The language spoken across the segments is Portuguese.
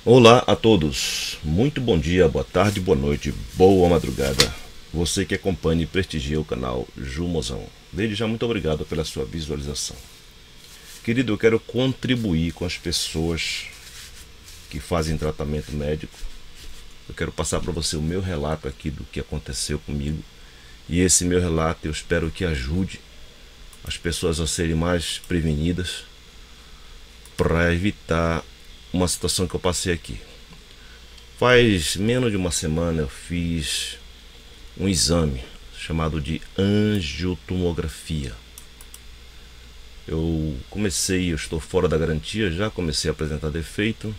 Olá a todos, muito bom dia, boa tarde, boa noite, boa madrugada. Você que acompanha e prestigia o canal Jumozão. Desde já muito obrigado pela sua visualização. Querido, eu quero contribuir com as pessoas que fazem tratamento médico. Eu quero passar para você o meu relato aqui do que aconteceu comigo. E esse meu relato eu espero que ajude as pessoas a serem mais prevenidas para evitar uma situação que eu passei aqui. Faz menos de uma semana eu fiz um exame chamado de angiotomografia. Eu estou fora da garantia, já comecei a apresentar defeito.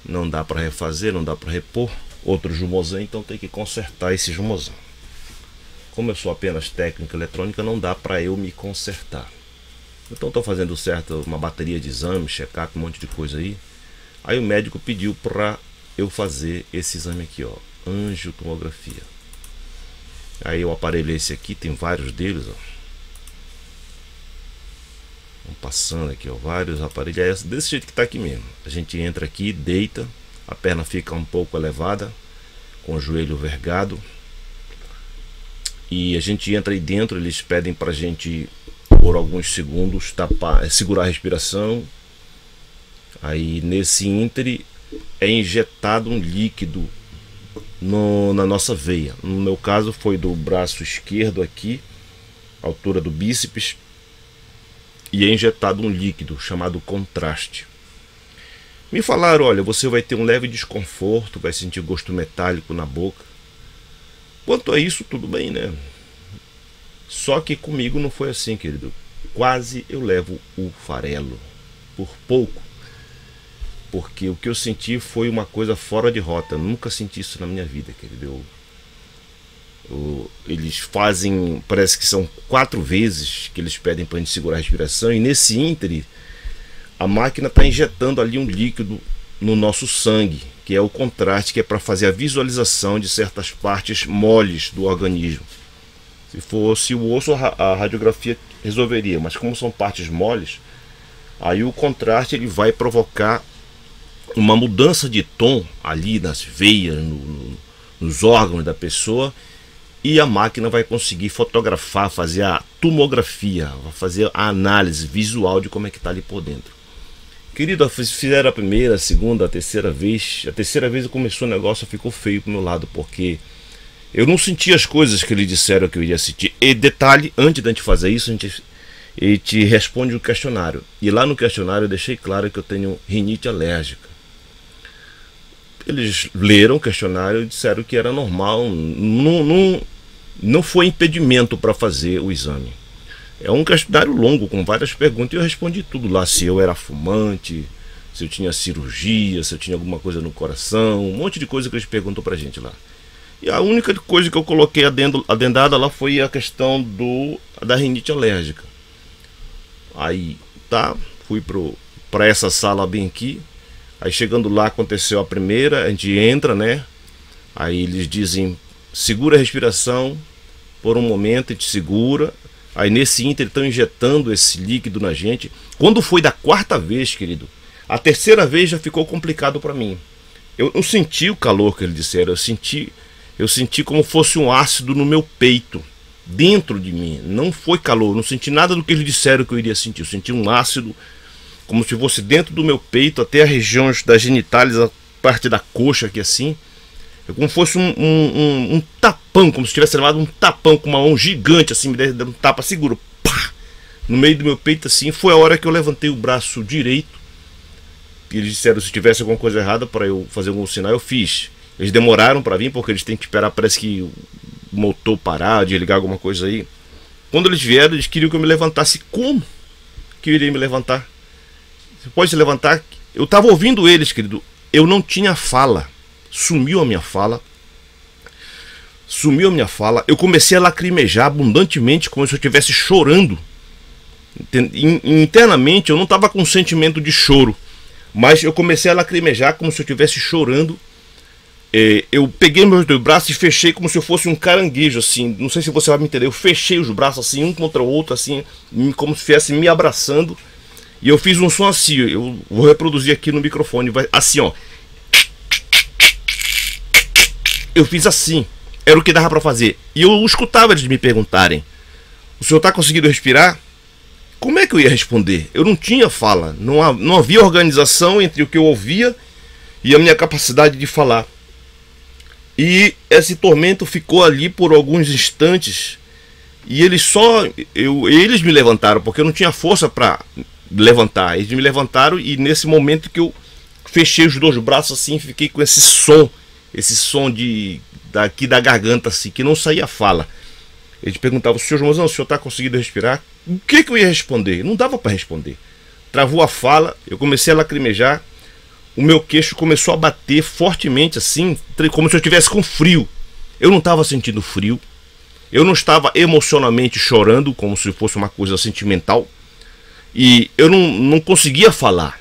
Não dá para refazer, não dá para repor outro Jumozão, então tem que consertar esse Jumozão. Como eu sou apenas técnica eletrônica, não dá para eu me consertar. Então estou fazendo certo uma bateria de exames, check-up, um monte de coisa aí. Aí o médico pediu para eu fazer esse exame aqui, ó, angiotomografia. Aí o aparelho esse aqui, tem vários deles, ó. Vamos passando aqui, ó, vários aparelhos, desse jeito que tá aqui mesmo. A gente entra aqui, deita, a perna fica um pouco elevada, com o joelho vergado. E a gente entra aí dentro, eles pedem pra gente, por alguns segundos, segurar a respiração. Aí nesse íntere é injetado um líquido na nossa veia. No meu caso foi do braço esquerdo aqui, altura do bíceps, e é injetado um líquido chamado contraste. Me falaram, olha, você vai ter um leve desconforto, vai sentir gosto metálico na boca. Quanto a isso, tudo bem, né? Só que comigo não foi assim, querido. Quase eu levo o farelo, por pouco. Porque o que eu senti foi uma coisa fora de rota. Eu nunca senti isso na minha vida, querido. Eles fazem, parece que são 4 vezes que eles pedem para a gente segurar a respiração. E nesse íntere, a máquina está injetando ali um líquido no nosso sangue, que é o contraste, que é para fazer a visualização de certas partes moles do organismo. Se fosse o osso, a radiografia resolveria. Mas como são partes moles, aí o contraste ele vai provocar uma mudança de tom ali nas veias, nos órgãos da pessoa, e a máquina vai conseguir fotografar, fazer a tomografia, vai fazer a análise visual de como é que está ali por dentro. Querido, fizeram a primeira, a segunda, a terceira vez. A terceira vez começou o negócio, ficou feio pro meu lado, porque eu não senti as coisas que eles disseram que eu iria sentir. E detalhe, antes da gente fazer isso, ele te responde um questionário. E lá no questionário eu deixei claro que eu tenho rinite alérgica. Eles leram o questionário e disseram que era normal, não foi impedimento para fazer o exame. É um questionário longo com várias perguntas e eu respondi tudo lá, se eu era fumante, se eu tinha cirurgia, se eu tinha alguma coisa no coração, um monte de coisa que eles perguntam pra gente lá. E a única coisa que eu coloquei adendada lá foi a questão da rinite alérgica. Aí tá, fui para essa sala bem aqui. Aí chegando lá aconteceu a primeira, a gente entra, né? Aí eles dizem, segura a respiração por um momento, a gente segura. Aí nesse ínter estão injetando esse líquido na gente. Quando foi da 4ª vez, querido, a terceira vez já ficou complicado para mim. Eu não senti o calor que eles disseram, eu senti como fosse um ácido no meu peito, dentro de mim. Não foi calor, não senti nada do que eles disseram que eu iria sentir. Eu senti um ácido como se fosse dentro do meu peito, até as regiões das genitais, a parte da coxa aqui assim. É como se fosse um tapão, como se tivesse levado um tapão com uma mão gigante assim, me dando um tapa seguro, pá, no meio do meu peito assim. Foi a hora que eu levantei o braço direito. E eles disseram se tivesse alguma coisa errada para eu fazer algum sinal, eu fiz. Eles demoraram para vir porque eles têm que esperar, parece que o motor parar, desligar alguma coisa aí. Quando eles vieram, eles queriam que eu me levantasse. Como que eu iria me levantar? Você pode se levantar? Eu estava ouvindo eles, querido. Eu não tinha fala. Sumiu a minha fala. Sumiu a minha fala. Eu comecei a lacrimejar abundantemente, como se eu estivesse chorando. Internamente eu não estava com sentimento de choro, mas eu comecei a lacrimejar como se eu estivesse chorando. Eu peguei meus 2 braços e fechei como se eu fosse um caranguejo, assim. Não sei se você vai me entender. Eu fechei os braços assim, um contra o outro, assim, como se estivesse me abraçando. E eu fiz um som assim, eu vou reproduzir aqui no microfone, vai assim, ó. eu fiz assim. Era o que dava para fazer. E eu escutava eles me perguntarem: o senhor está conseguindo respirar? Como é que eu ia responder? Eu não tinha fala. Não havia organização entre o que eu ouvia e a minha capacidade de falar. E esse tormento ficou ali por alguns instantes. E eles me levantaram, porque eu não tinha força para levantar. Eles me levantaram e nesse momento que eu fechei os dois braços assim, fiquei com esse som daqui da garganta assim, que não saía fala. Eles perguntavam: senhor Joãozão, o senhor está conseguindo respirar? O que eu ia responder? Não dava para responder. Travou a fala, eu comecei a lacrimejar. O meu queixo começou a bater fortemente assim, como se eu estivesse com frio. Eu não estava sentindo frio. Eu não estava emocionalmente chorando, como se fosse uma coisa sentimental. E eu não conseguia falar.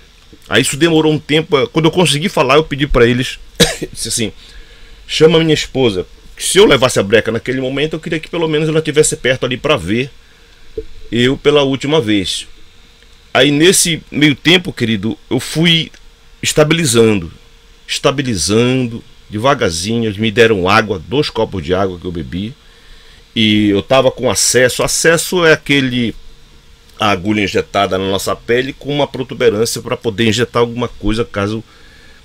Aí isso demorou um tempo. Quando eu consegui falar, eu pedi para eles, disse assim: chama minha esposa. Se eu levasse a breca naquele momento, eu queria que pelo menos ela estivesse perto ali para ver eu pela última vez. Aí nesse meio tempo, querido, eu fui estabilizando devagarzinho. Eles me deram água, 2 copos de água que eu bebi. E eu estava com acesso. Acesso é a agulha injetada na nossa pele com uma protuberância para poder injetar alguma coisa caso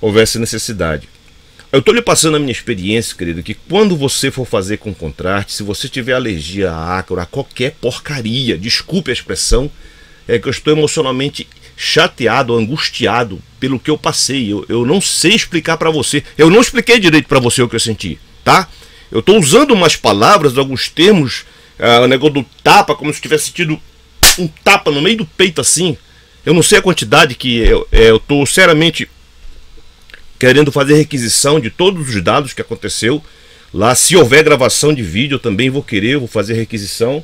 houvesse necessidade. Eu estou lhe passando a minha experiência, querido, que quando você for fazer com contraste, se você tiver alergia a ácaro, a qualquer porcaria, desculpe a expressão, é que eu estou emocionalmente chateado, angustiado pelo que eu passei. Eu não sei explicar para você. Eu não expliquei direito para você o que eu senti, tá? Eu estou usando umas palavras, alguns termos, o negócio do tapa, como se tivesse tido um tapa no meio do peito assim. Eu não sei a quantidade que eu estou seriamente querendo fazer requisição de todos os dados que aconteceu lá. Se houver gravação de vídeo, eu também vou fazer requisição,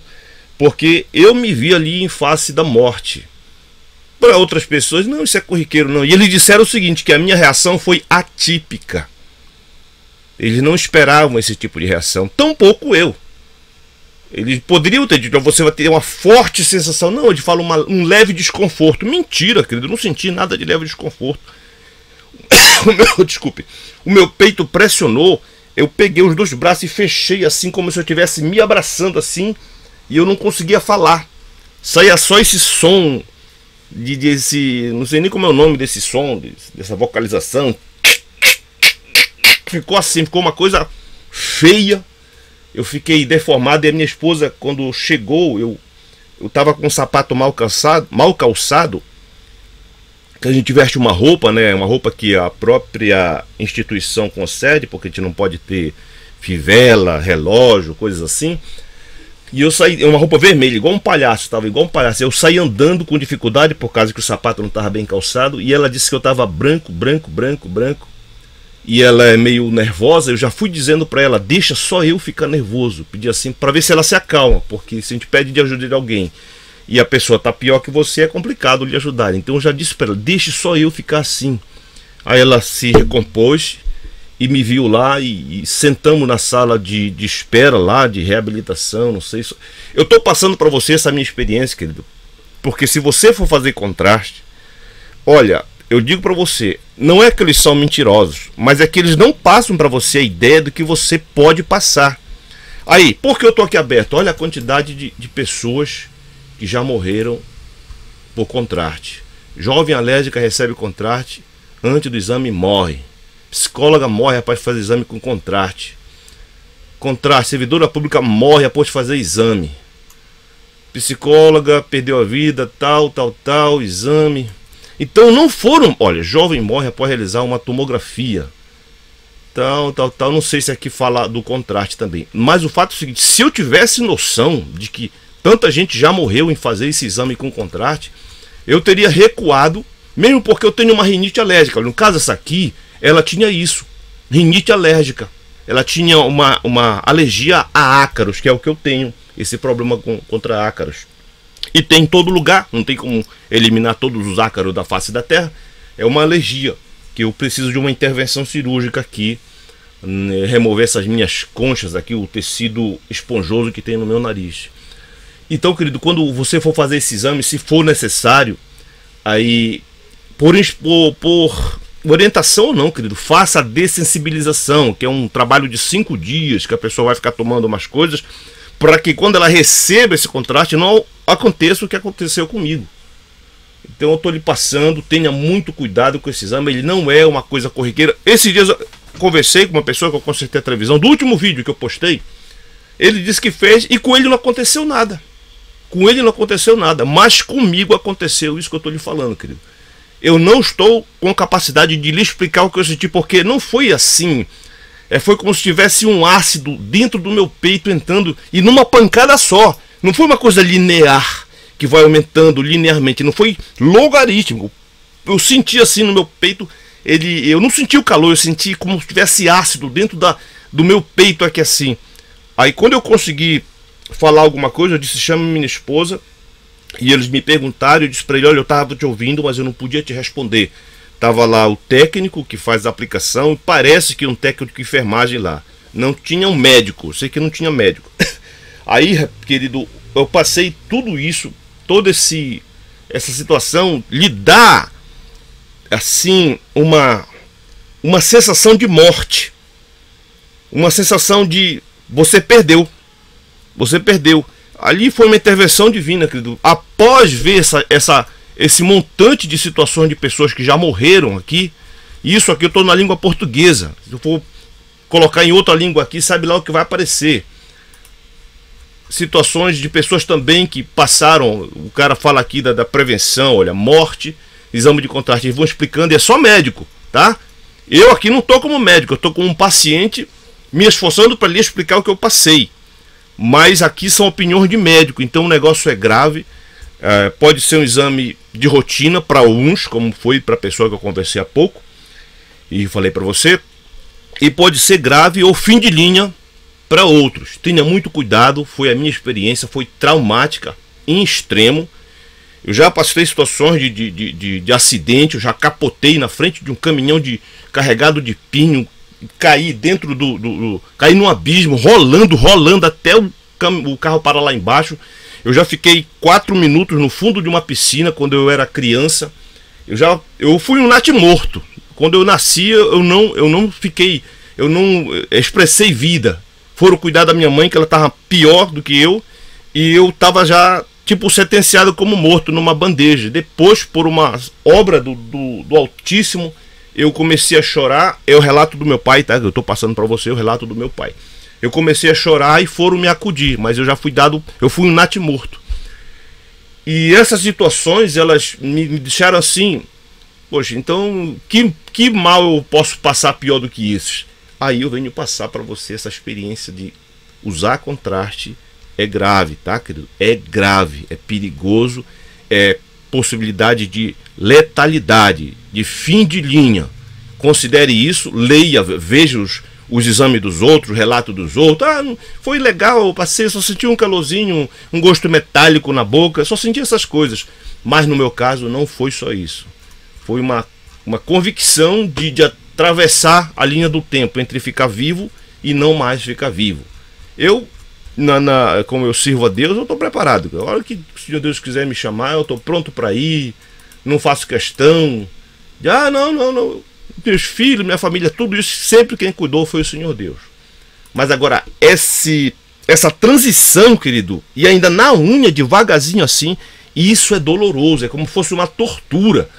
porque eu me vi ali em face da morte. Para outras pessoas, não, isso é corriqueiro, não. E eles disseram o seguinte, que a minha reação foi atípica. Eles não esperavam esse tipo de reação, tampouco eu. Eles poderiam ter dito: você vai ter uma forte sensação. Não, eles falam um leve desconforto. Mentira, querido, eu não senti nada de leve desconforto. Desculpe, o meu peito pressionou. Eu peguei os 2 braços e fechei assim, como se eu estivesse me abraçando assim, e eu não conseguia falar. Saía só esse som não sei nem como é o nome desse som, dessa vocalização. Ficou assim, ficou uma coisa feia. Eu fiquei deformado. E a minha esposa, quando chegou, eu estava com um sapato mal calçado, que a gente veste uma roupa, né? Uma roupa que a própria instituição concede, porque a gente não pode ter fivela, relógio, coisas assim. E eu saí, uma roupa vermelha, igual um palhaço, estava igual um palhaço. Eu saí andando com dificuldade por causa que o sapato não estava bem calçado. E ela disse que eu estava branco. E ela é meio nervosa. Eu já fui dizendo para ela: deixa só eu ficar nervoso. Pedi assim para ver se ela se acalma, porque se a gente pede de ajuda de alguém e a pessoa tá pior que você, é complicado lhe ajudar. Então eu já disse para ela: deixe só eu ficar assim. Aí ela se recompôs e me viu lá e sentamos na sala de espera lá, de reabilitação, não sei. Eu tô passando para você essa minha experiência, querido, porque se você for fazer contraste, olha, eu digo para você, não é que eles são mentirosos, mas é que eles não passam para você a ideia do que você pode passar. Aí, por que eu tô aqui aberto? Olha a quantidade de pessoas que já morreram por contraste. Jovem alérgica recebe contraste, antes do exame morre. Psicóloga morre após fazer exame com contraste. Servidora pública morre após fazer exame. Psicóloga perdeu a vida, tal, exame. Então não foram... Olha, jovem morre após realizar uma tomografia. Tal. Não sei se aqui fala do contraste também. Mas o fato é o seguinte: se eu tivesse noção de que tanta gente já morreu em fazer esse exame com contraste, eu teria recuado, mesmo porque eu tenho uma rinite alérgica. No caso, essa aqui, ela tinha isso, rinite alérgica. Ela tinha uma alergia a ácaros, que é o que eu tenho, esse problema contra ácaros. E tem em todo lugar, não tem como eliminar todos os ácaros da face da terra. É uma alergia, que eu preciso de uma intervenção cirúrgica aqui, remover essas minhas conchas aqui, o tecido esponjoso que tem no meu nariz. Então, querido, quando você for fazer esse exame, se for necessário, aí por orientação ou não, querido, faça a dessensibilização, que é um trabalho de 5 dias, que a pessoa vai ficar tomando umas coisas, para que quando ela receba esse contraste, não aconteça o que aconteceu comigo. Então eu estou lhe passando, tenha muito cuidado com esse exame, ele não é uma coisa corriqueira. Esses dias eu conversei com uma pessoa que eu consertei a televisão, do último vídeo que eu postei, ele disse que fez e com ele não aconteceu nada. Com ele não aconteceu nada, mas comigo aconteceu isso que eu estou lhe falando, querido. Eu não estou com capacidade de lhe explicar o que eu senti, porque não foi assim. Foi como se tivesse um ácido dentro do meu peito entrando, e numa pancada só. Não foi uma coisa linear, que vai aumentando linearmente, não foi logarítmico. Eu senti assim no meu peito, eu não senti o calor, eu senti como se tivesse ácido dentro do meu peito aqui assim. Aí quando eu consegui falar alguma coisa, eu disse, chama minha esposa. E eles me perguntaram, eu disse para ele, olha, eu estava te ouvindo, mas eu não podia te responder. Estava lá o técnico que faz a aplicação, parece que um técnico de enfermagem lá. Não tinha um médico, sei que não tinha médico. Aí, querido, eu passei tudo isso, toda essa situação, lhe dá, assim, uma sensação de morte. Uma sensação de, você perdeu. Você perdeu. Ali foi uma intervenção divina, querido. Após ver esse montante de situações de pessoas que já morreram aqui, isso aqui eu estou na língua portuguesa. Se eu for colocar em outra língua aqui, sabe lá o que vai aparecer. Situações de pessoas também que passaram, o cara fala aqui da prevenção, olha, morte, exame de contraste, eles vão explicando, e é só médico, tá? Eu aqui não estou como médico, eu estou como um paciente me esforçando para lhe explicar o que eu passei. Mas aqui são opiniões de médico, então o negócio é grave. Pode ser um exame de rotina para uns, como foi para a pessoa que eu conversei há pouco e falei para você, e pode ser grave ou fim de linha para outros. Tenha muito cuidado, foi a minha experiência, foi traumática em extremo. Eu já passei situações de acidente, eu já capotei na frente de um caminhão carregado de pinho, caí dentro caí num abismo, rolando até o carro parar lá embaixo. Eu já fiquei 4 minutos no fundo de uma piscina quando eu era criança. Eu fui um natimorto. Quando eu nasci, eu não expressei vida. Foram cuidar da minha mãe, que ela estava pior do que eu, e eu estava já tipo sentenciado como morto numa bandeja. Depois, por uma obra do Altíssimo, eu comecei a chorar. É o relato do meu pai, tá? Eu estou passando para você o relato do meu pai. Eu comecei a chorar e foram me acudir, mas eu fui um natimorto. E essas situações, elas me deixaram assim, poxa, então que mal eu posso passar pior do que isso? Aí eu venho passar para você essa experiência de usar contraste. É grave, tá, querido? É grave, é perigoso, é possibilidade de letalidade, de fim de linha. Considere isso, leia, veja os exames dos outros, o relato dos outros. Foi legal, eu passei, só senti um calorzinho, um gosto metálico na boca, só senti essas coisas. Mas no meu caso não foi só isso. Foi uma convicção de atravessar a linha do tempo entre ficar vivo e não mais ficar vivo. Eu, como eu sirvo a Deus, eu estou preparado. A hora que o Senhor Deus quiser me chamar, eu estou pronto para ir, não faço questão de, não. Meus filhos, minha família, tudo isso, sempre quem cuidou foi o Senhor Deus. Mas agora, essa transição, querido, e ainda na unha, devagarzinho assim, isso é doloroso, é como se fosse uma tortura.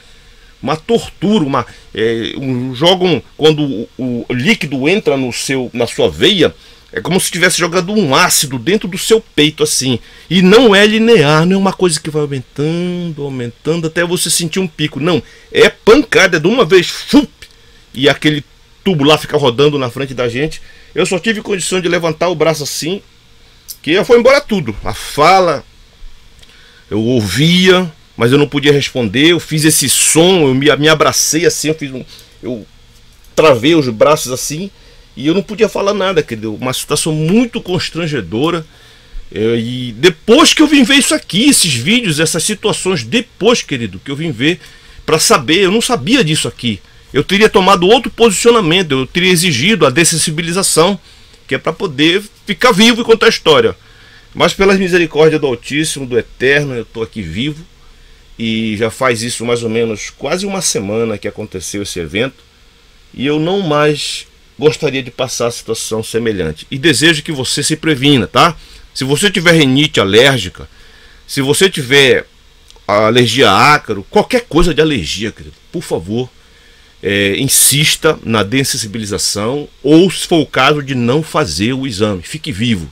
Uma tortura, quando o líquido entra na sua veia, é como se estivesse jogando um ácido dentro do seu peito assim. E não é linear, não é uma coisa que vai aumentando até você sentir um pico. Não, é pancada, é de uma vez, e aquele tubo lá fica rodando na frente da gente. Eu só tive condição de levantar o braço assim, que já foi embora tudo. A fala, eu ouvia, mas eu não podia responder. Eu fiz esse som, eu me abracei assim, eu travei os braços assim, e eu não podia falar nada, querido. Uma situação muito constrangedora. E depois que eu vim ver isso aqui, esses vídeos, essas situações, depois, querido, que eu vim ver para saber, eu não sabia disso aqui. Eu teria tomado outro posicionamento, eu teria exigido a dessensibilização, que é para poder ficar vivo e contar a história. Mas pelas misericórdias do Altíssimo, do Eterno, eu estou aqui vivo. e já faz isso mais ou menos quase uma semana que aconteceu esse evento, e eu não mais gostaria de passar a situação semelhante. E desejo que você se previna, tá? Se você tiver rinite alérgica, se você tiver alergia a ácaro, qualquer coisa de alergia, querido, por favor, insista na dessensibilização, ou se for o caso de não fazer o exame. Fique vivo.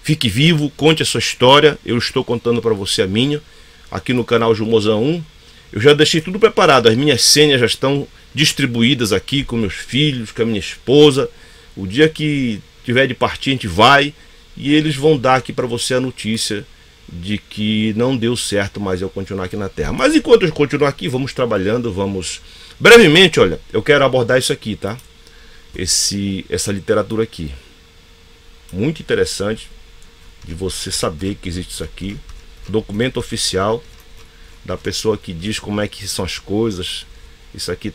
Fique vivo, conte a sua história. Eu estou contando para você a minha, aqui no canal Jumozão 1. Eu já deixei tudo preparado, as minhas senhas já estão distribuídas aqui com meus filhos, com a minha esposa. O dia que tiver de partir, a gente vai e eles vão dar aqui para você a notícia de que não deu certo mais eu continuar aqui na Terra. Mas enquanto eu continuar aqui, vamos trabalhando, vamos... Brevemente, olha, eu quero abordar isso aqui, tá? Essa literatura aqui. Muito interessante de você saber que existe isso aqui. Documento oficial da pessoa que diz como é que são as coisas. Isso aqui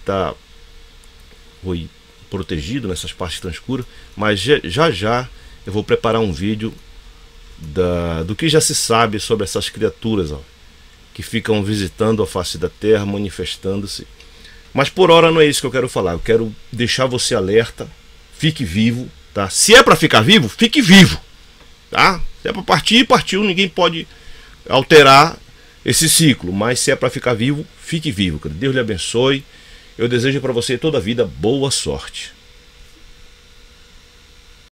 foi protegido nessas partes tão escuras, mas já eu vou preparar um vídeo do que já se sabe sobre essas criaturas, ó, que ficam visitando a face da Terra, manifestando-se. Mas por hora não é isso que eu quero falar. Eu quero deixar você alerta, fique vivo, tá? Se é para ficar vivo, fique vivo, tá? Se é para partir, partiu, ninguém pode alterar esse ciclo, mas se é para ficar vivo, fique vivo. Deus lhe abençoe. Eu desejo para você toda a vida boa sorte.